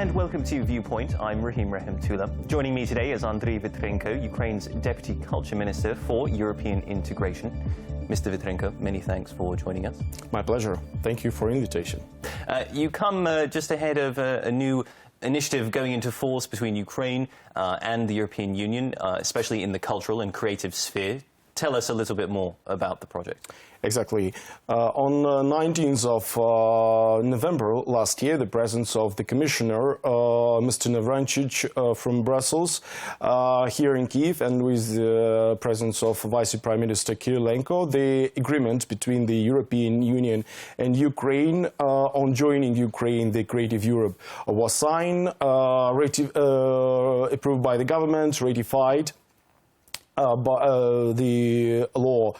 and welcome to Viewpoint. I'm Rahim Rahimtullah. Joining me today is Andriy Vitrenko, Ukraine's Deputy Culture Minister for European Integration. Mr. Vitrenko, many thanks for joining us. My pleasure. Thank you for the invitation. You come just ahead of a new initiative going into force between Ukraine and the European Union, especially in the cultural and creative sphere. Tell us a little bit more about the project. Exactly. On 19th of November last year, the presence of the Commissioner, Mr. Navrančič from Brussels, here in Kiev, and with the presence of Vice Prime Minister Kirilenko, the agreement between the European Union and Ukraine on joining Ukraine, the Creative Europe, was signed, approved by the government, ratified by the law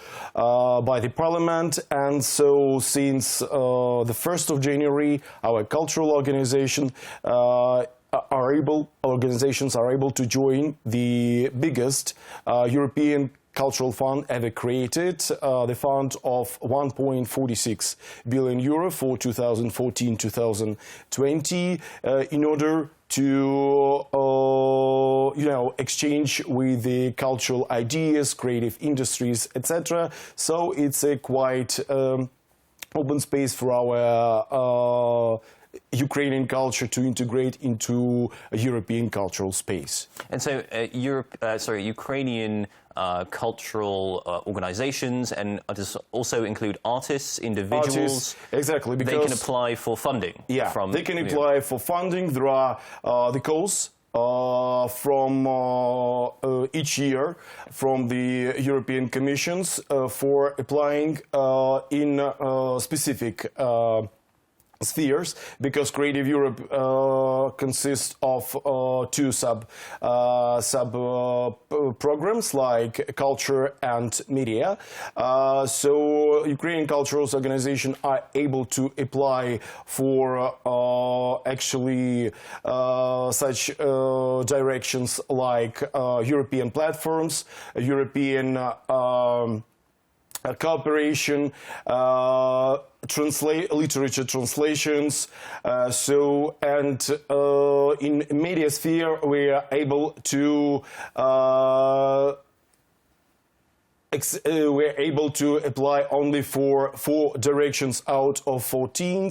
by the parliament, and so since the 1st of January our cultural organizations are able to join the biggest European cultural fund ever created, the fund of 1.46 billion euro for 2014-2020, in order to exchange with the cultural ideas, creative industries, etc. So it's a quite open space for our Ukrainian culture to integrate into a European cultural space. And so Ukrainian cultural organizations, and does also include artists, individuals? Artists, exactly. Because they can apply for funding. Yeah, they can apply for funding. There are the calls from each year from the European Commissions for applying in specific spheres, because Creative Europe consists of two sub programs like culture and media. So Ukrainian cultural organizations are able to apply for actually such directions like European platforms, European cooperation, literature translations, in media sphere we are able to apply only for 4 directions out of 14,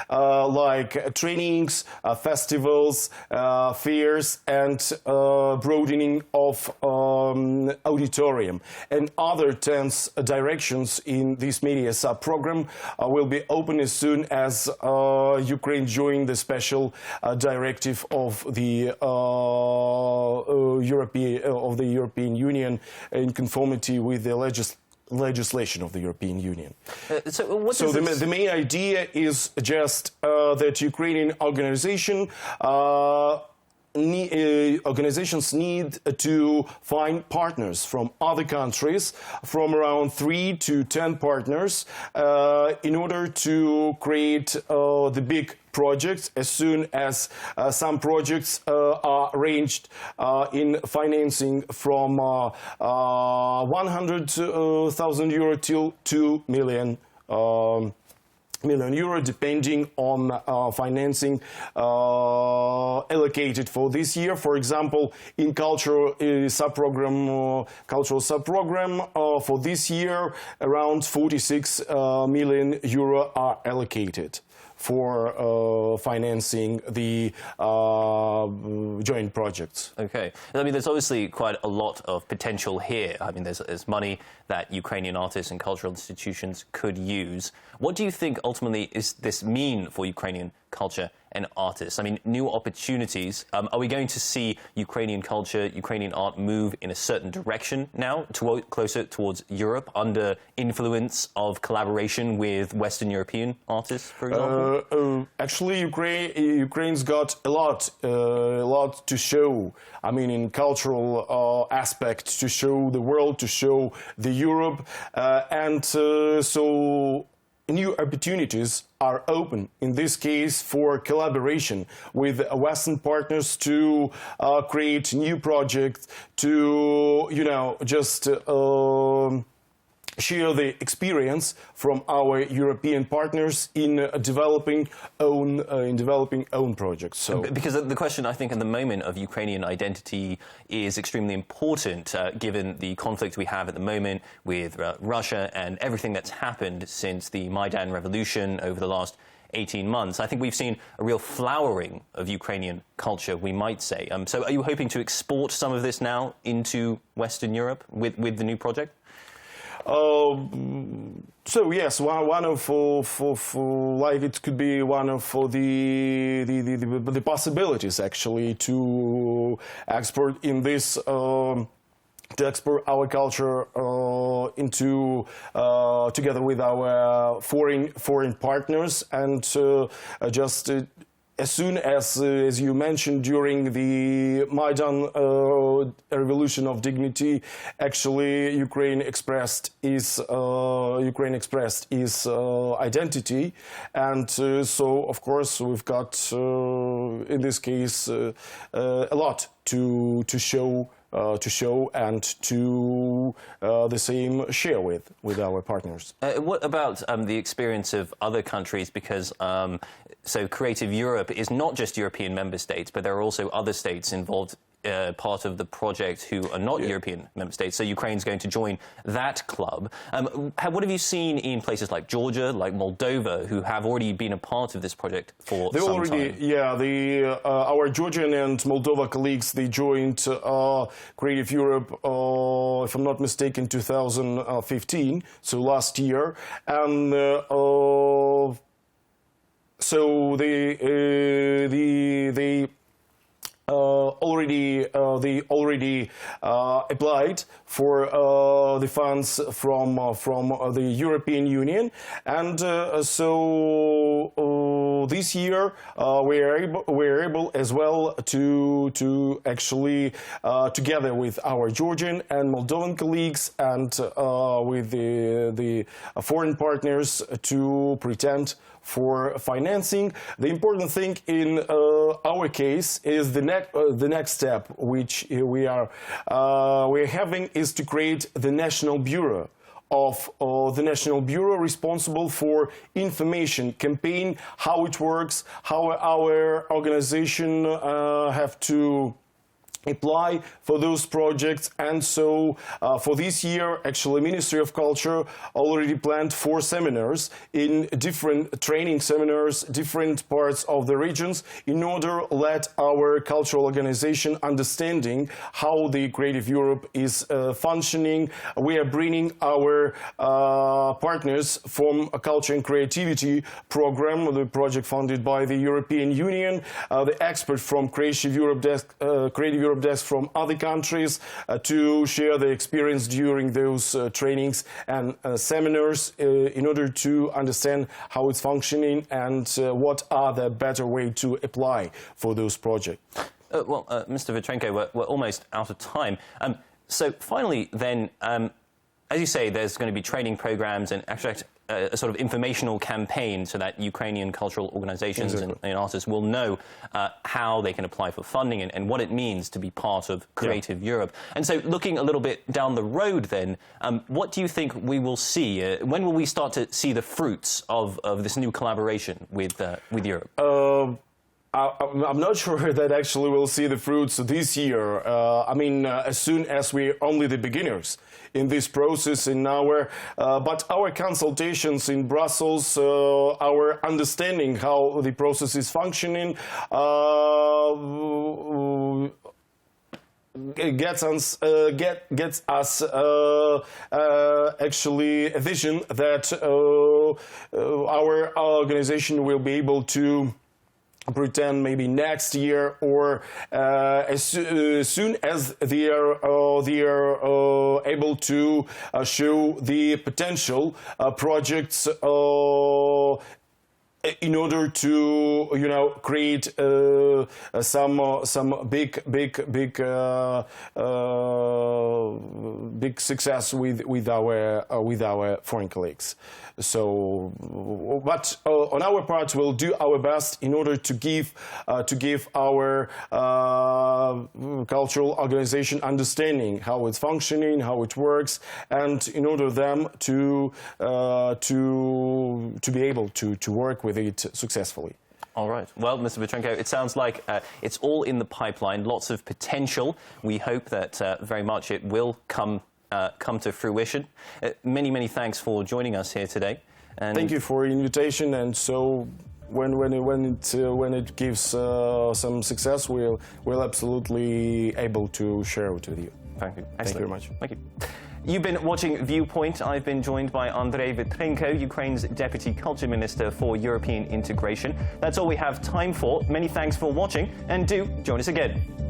like trainings, festivals, fairs, and broadening of auditorium. And other 10 directions in this media sub-program will be open as soon as Ukraine joined the special directive of the European Union in conformity with the legislation of the European Union. So the main idea is just that Ukrainian organizations need to find partners from other countries, from around 3 to 10 partners, in order to create the big projects, as soon as some projects are ranged in financing from 100,000 euro till 2 million euro, depending on financing allocated for this year. For example, in cultural sub-program for this year, around 46 million euro are allocated for financing the joint projects. Okay. I mean, there's obviously quite a lot of potential here. I mean, there's money that Ukrainian artists and cultural institutions could use. What do you think ultimately is this mean for Ukrainian culture and artists? I mean, new opportunities. Are we going to see Ukrainian culture, Ukrainian art move in a certain direction now, closer towards Europe, under influence of collaboration with Western European artists, for example? Actually, Ukraine's got a lot to show. I mean, in cultural aspect, to show the world, to show the Europe, so new opportunities are open, in this case, for collaboration with Western partners to create new projects, to, just share the experience from our European partners in developing own projects. So, because the question, I think, at the moment of Ukrainian identity is extremely important, given the conflict we have at the moment with Russia and everything that's happened since the Maidan revolution over the last 18 months. I think we've seen a real flowering of Ukrainian culture, we might say. So are you hoping to export some of this now into Western Europe with the new project? So yes, one of like it could be one of the possibilities actually to export in this to export our culture into together with our foreign partners, and just. As soon as you mentioned, during the Maidan revolution of dignity, actually Ukraine expressed its identity, and so of course we've got in this case a lot to show and to the same share with our partners. What about the experience of other countries? Because so Creative Europe is not just European member states, but there are also other states involved, part of the project, who are not European member states. So Ukraine's going to join that club. What have you seen in places like Georgia, like Moldova, who have already been a part of this project for some time? Yeah, our Georgian and Moldova colleagues, they joined Creative Europe, if I'm not mistaken, 2015, so last year, and so they already applied for the funds from the European Union, and so this year we're able as well to actually together with our Georgian and Moldovan colleagues and with the foreign partners to pretend for financing. The important thing in our case is the next step, which we're having, is to create the national bureau responsible for information campaign, how it works, how our organization have to apply for those projects. And so for this year, actually, Ministry of Culture already planned 4 seminars in different training seminars, different parts of the regions, in order to let our cultural organization understanding how the Creative Europe is functioning. We are bringing our partners from a Culture and Creativity program, the project funded by the European Union, the expert from Creative Europe desk from other countries to share the experience during those trainings and seminars in order to understand how it's functioning and what are the better way to apply for those projects. Well, Mr. Vitrenko, we're almost out of time. So finally, then, as you say, there's going to be training programs and actually a sort of informational campaign so that Ukrainian cultural organizations and artists will know how they can apply for funding and what it means to be part of Creative Europe. And so looking a little bit down the road then, what do you think we will see? When will we start to see the fruits of this new collaboration with Europe? I'm not sure that actually we'll see the fruits this year. I mean, as soon as we're only the beginners in this process, but our consultations in Brussels, our understanding how the process is functioning, gets us actually a vision that our organization will be able to pretend maybe next year or as soon as they are able to show the potential projects in order to, create some big success with our foreign colleagues. So, but on our part, we'll do our best in order to give our cultural organization understanding how it's functioning, how it works, and in order them to be able to work with it successfully. All right. Well, Mr. Vitrenko, it sounds like it's all in the pipeline, lots of potential. We hope that very much it will come to fruition. Many thanks for joining us here today. And thank you for the invitation. And so, when it gives some success, we'll absolutely able to share it with you. Thank you. Thank you very much. Thank you. You've been watching Viewpoint. I've been joined by Andriy Vitrenko, Ukraine's Deputy Culture Minister for European Integration. That's all we have time for. Many thanks for watching, and do join us again.